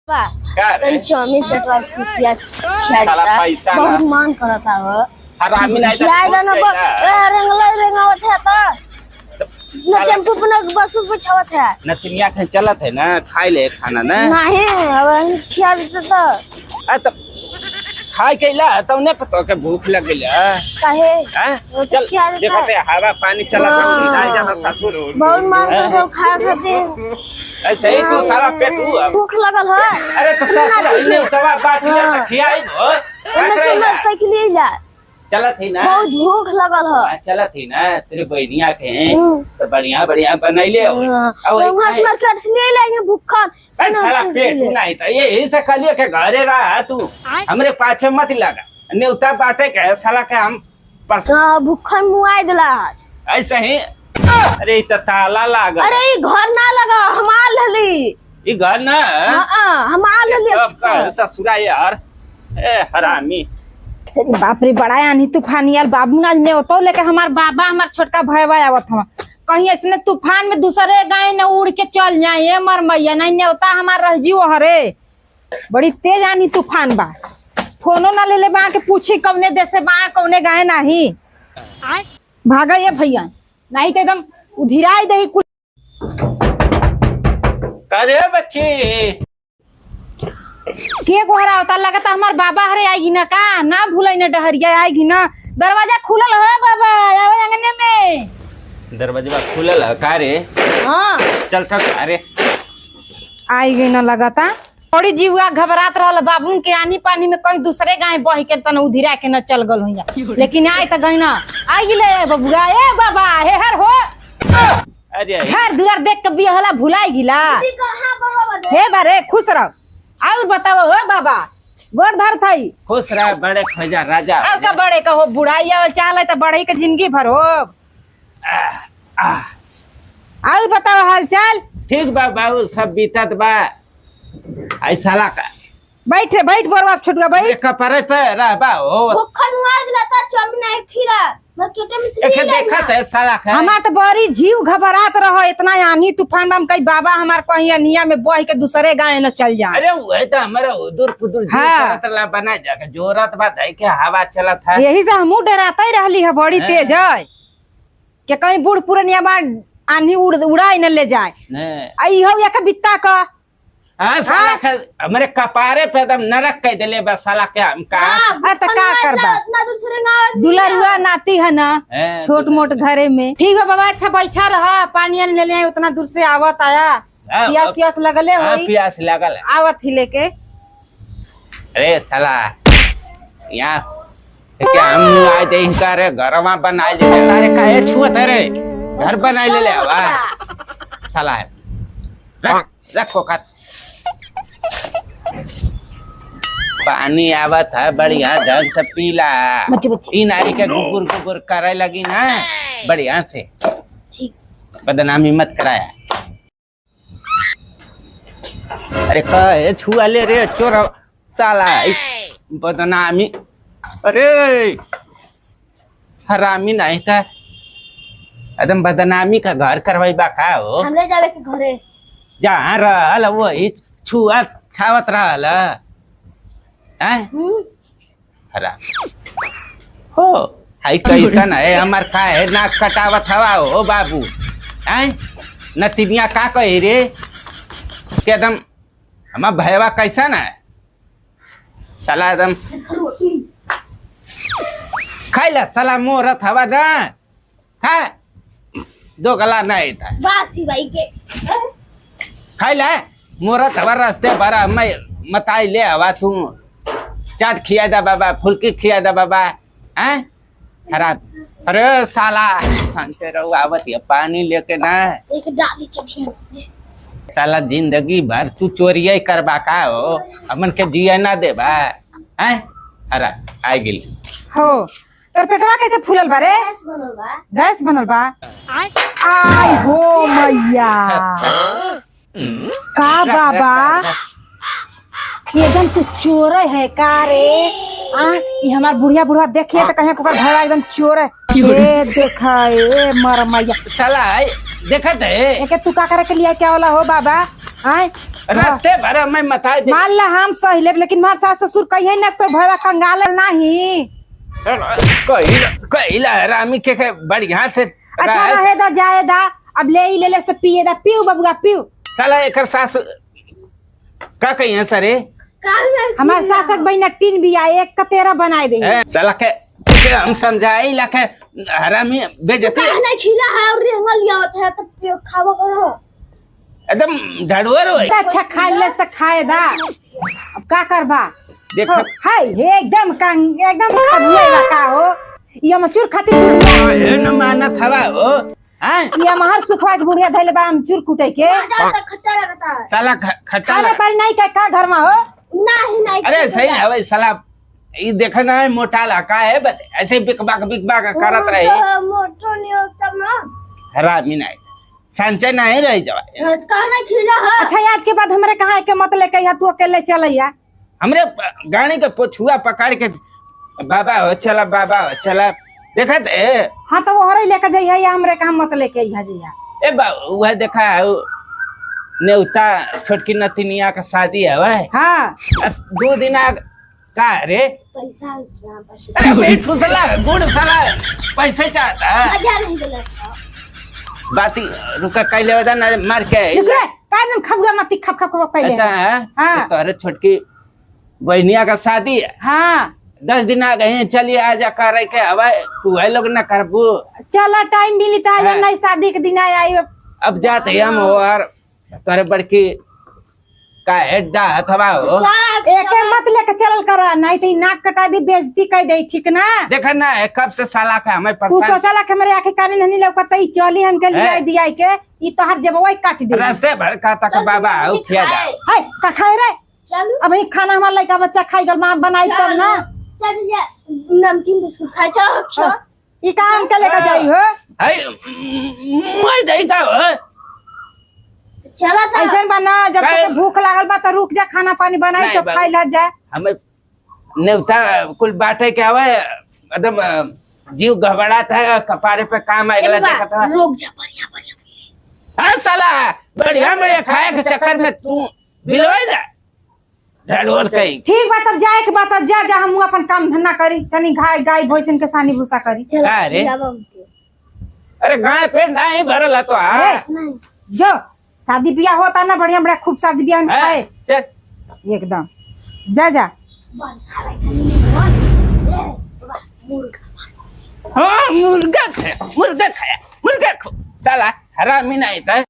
Chowmein चटवा पिया साला पैसा ना बहुत मान करता हो हरामी नहीं यार ना रेंगावत है तो ना टेम्पो पे ना बस पे छवत है नतिनिया के चलत है ना खाई ले खाना ना नहीं अब खिया देते तो खाई केला तो ने पतो के भूख लगल काहे हैं चल देखते हवा पानी चलत है नहीं जा ससुर बहुत मान कर खा खाते ऐसे ही तू सारा पेट भूख लगल है अरे तो ससुर ने दवा बात ले खियाई हो ऐसे मैं कह के लिए जा चलत ही ना बहुत भूख लगल है चलत ही ना तेरे बहनिया के तो बढ़िया बढ़िया बनैले हो वहां से मार्केट से ले लेंगे भूखा साला पेट नहीं था ये इसे कलिए के घरे रहा तू हमरे पाछे मत लगा न्योता बाटे के साला के हम भूखा मुआई दिला ऐसे ही अरे तो ताला लगा अरे ये घर ना लगा हमार लली ये घर ना हमार लली ससुरा यार ए हरामी बाप रे बड़ा आनी तूफान यार बाबू ना ने होतो लेके हमार बाबा हमार छोटका भैया आवत हम कहीं ऐसे तूफान में दूसरे गाय न उड़ के चल जाए मर मैया नहीं ने होता हमार रह जीव हरे बड़ी तेज आनी तूफान बा फोनो ना ले ले बा के पूछी कौने देसे बा कौने गाय नहीं भागा ये भैया नहीं तो एकदम उधिराई दही कुल करे बच्ची के कोहरा होता लगता हमार बाबा हरे आएगी ना का ना भूलै ना डहरिया आएगी ना दरवाजा खुलल है बाबा आवे अंगने में दरवाजा खुलल है का रे हां चल तक अरे आएगी ना लगता थोड़ी जीवा घबरात रहल बाबू के आनी पानी में कहीं दूसरे गाय बह के तना उधिरा के न चल गल होइया लेकिन आए त गइना आ गेले बबुआ ए बाबा हे हर हो अरे घर दुआर देख के बिहला भुलाई गिला हे बारे खुश रह और बताओ हो बाबा गोर धर थई खुश रह बड़े खजा राजा अब का बड़े का हो बुढ़ाई चाले त बड़े के जिंदगी भर हो और बताओ हाल चाल ठीक बा बाबू सब बीतत बा ऐसा का बैठ बोर आप छुटगा भाई कपड़े पे रह बा हो भूखा मुआई दिला त चाउमीन नहीं खिला मार्केट में से ले देखा थे साला का हमार तो बड़ी जीव घबरात रहो इतना आनी तूफान में कई बाबा हमार कहीं अनिया में बह के दूसरे गाय न चल जाए अरे वही तो हमारा उदूर पुदूर हाँ। बना जाके जोरत बात है कि हवा चलत है यही से हमू डराता ही रहली है बड़ी तेज है कि कहीं बूढ़ पुरनिया बार आनी उड़ाई न ले जाए आई हो या बित्ता का हाँ साला का हमारे कपारे पे एकदम नरक कह दिले बस साला के हम का तो का करबा इतना दूर से रेंगावत दुलरुआ नाती है ना छोट मोट घरे में ठीक है बाबा अच्छा बैठा रहा पानी ले ले उतना दूर से आवत आया प्यास प्यास लगले होई प्यास लगल आवत ही लेके अरे साला यहाँ क्या हम आए दे करे घरवा बनाए ले तारे काहे छुअत रे घर बनाए ले आवा साला रख को काट पानी आवत है बढ़िया ढंग से पीला ई नारी के गुबुर गुबुर करे लगी ना बढ़िया से ठीक बदनामी मत कराया अरे कहे छुआ ले रे चोर साला बदनामी अरे हरामी नहीं का एकदम बदनामी का घर करवाई बा का हो हम ले जावे के घरे जहाँ रहल वही छुआ छावत रहल हरा हो हाई कैसन है हमार का है नाक कटावत हवा हो बाबू हैं नतिनिया का कही रे के एकदम हमार भैया कैसन है साला एकदम खाइला साला मोरत हवा ना खा दो गला नहीं था बासी भाई के खाइला मोरत हवा रास्ते भरा मैं मताई ले हवा तू चाट खिया दा बाबा फुलकी खिया दा बाबा हैं खराब अरे साला सांचे रहो आवत ये पानी लेके ना एक डाली चटिया साला जिंदगी भर तू चोरिया करबा का हो हमन के जिया ना देबा हैं अरे आ गेल हो तोर पेटवा कैसे फूलल बारे गैस बनल बा आई हो मैया का बाबा एकदम तू चोर है का रे ये हमार बुढ़िया बुढ़वा देखिए तो कहे कुकर भरा एकदम चोर है ये देखा ए मर मैया साला देखत है तू का करे के लिए क्या वाला हो बाबा आय रास्ते भर मैं मता दे मान ला हम सही लेब, लेकिन हमार सास ससुर कहिए ना तो भैया कंगाल नहीं। कहिला रामी के बढ़िया से अच्छा रहे दा जाए दा, अब ले से पिए दा, पीऊ बबुआ पीऊ। साला एकर सास का कहिए सरे हमार सासक बहिना टीन भी आए, एक कतेरा बनाए दे। साला के हम समझाई ला के हरामी बेइज्जती नहीं खिला है और रेंगा लिया होता है तब खावा करो एकदम ढड़ुअर हो। अच्छा खाए ले तो खाए दा, अब का करबा देख हाय एकदम खबुएगा का हो, ये मचूर खातिर न मानत हवा हो। हां ये महर सुखवा के बुढ़िया धइले बा हम चूर कुटे के। ज्यादा खट्टा लगता है साला खट्टा खाने पर नहीं का घर में हो। नहीं अरे सही है भाई साला ये देखना है मोटा लका है ऐसे बिकबाक करत रहे मोटो नहीं होता ना हरामी नहीं संचय नहीं रह जाए कहना खिला है। अच्छा आज के बाद हमरे कहा के मत लेके तू अकेले चलैया, हमरे गाड़ी के पोछुआ पकड़ के बाबा हो चला देखत है। हाँ तो वो हरे लेके जाइए या हमरे कहा मत लेके जाइया। ए बा वह देखा है नेउता छोटकी नतिनिया का शादी है भाई। हाँ 2 दिन का रे पैसा अरे पेट फुसला गुड़ साला पैसे चाहता है मजा नहीं दिला बाती रुका कैले वदा ना मार के रुक रे कानम खबगा मत खप पहले। ऐसा है हाँ। तो अरे छोटकी बहनिया का शादी है। हाँ 10 दिन आ गए चलिए आजा कर के हवा तू है लोग ना करबू चला टाइम मिली तो हाँ। नहीं शादी के दिन आई। अब जाते हम हो और तोरे बड़की का हेडा हथवा हो एक मत लेके चलल करा, नहीं तो नाक कटा दी बेइज्जती कर दे, ठीक ना। देखा ना कब से साला का हमें तू परेशान सोचला के हमरे आके कान नहीं लौकत ई चली हमके ले दिया के ई तो हर जब वही काट दे रास्ते भर का तक बाबा हो किया जा हाय का खाए रे। चलो अब ई खाना हमार लइका बच्चा खाई गल मां बनाई तब ना। चल जा नमकीन बिस्कुट खाए चल ई काम के लेके जाई हो। हाय मैं दई का हो चला था ऐसे बना जब तक भूख लागल बा तो रुक जा, खाना पानी बनाई तो खाई ला जाए। हमें नेवता कुल बाटे के हवे एकदम जीव घबराता है कपारे पे काम आएगा देखा था। रुक जा बढ़िया हां साला बढ़िया खाए के चक्कर में तू बिलवाई दे ढड़ोर कई। ठीक बा तब जाए के बात जा हम अपन काम धंधा करी, चनी गाय भैंसन के सानी भूसा करी। अरे अरे गाय पे नहीं भरल है तो अरे जो शादी ब्याह होता ना बढ़िया बढ़िया खूब शादी ब्याह में खाए चल एकदम जा हाँ मुर्गा खाया साला हरामी नहीं था।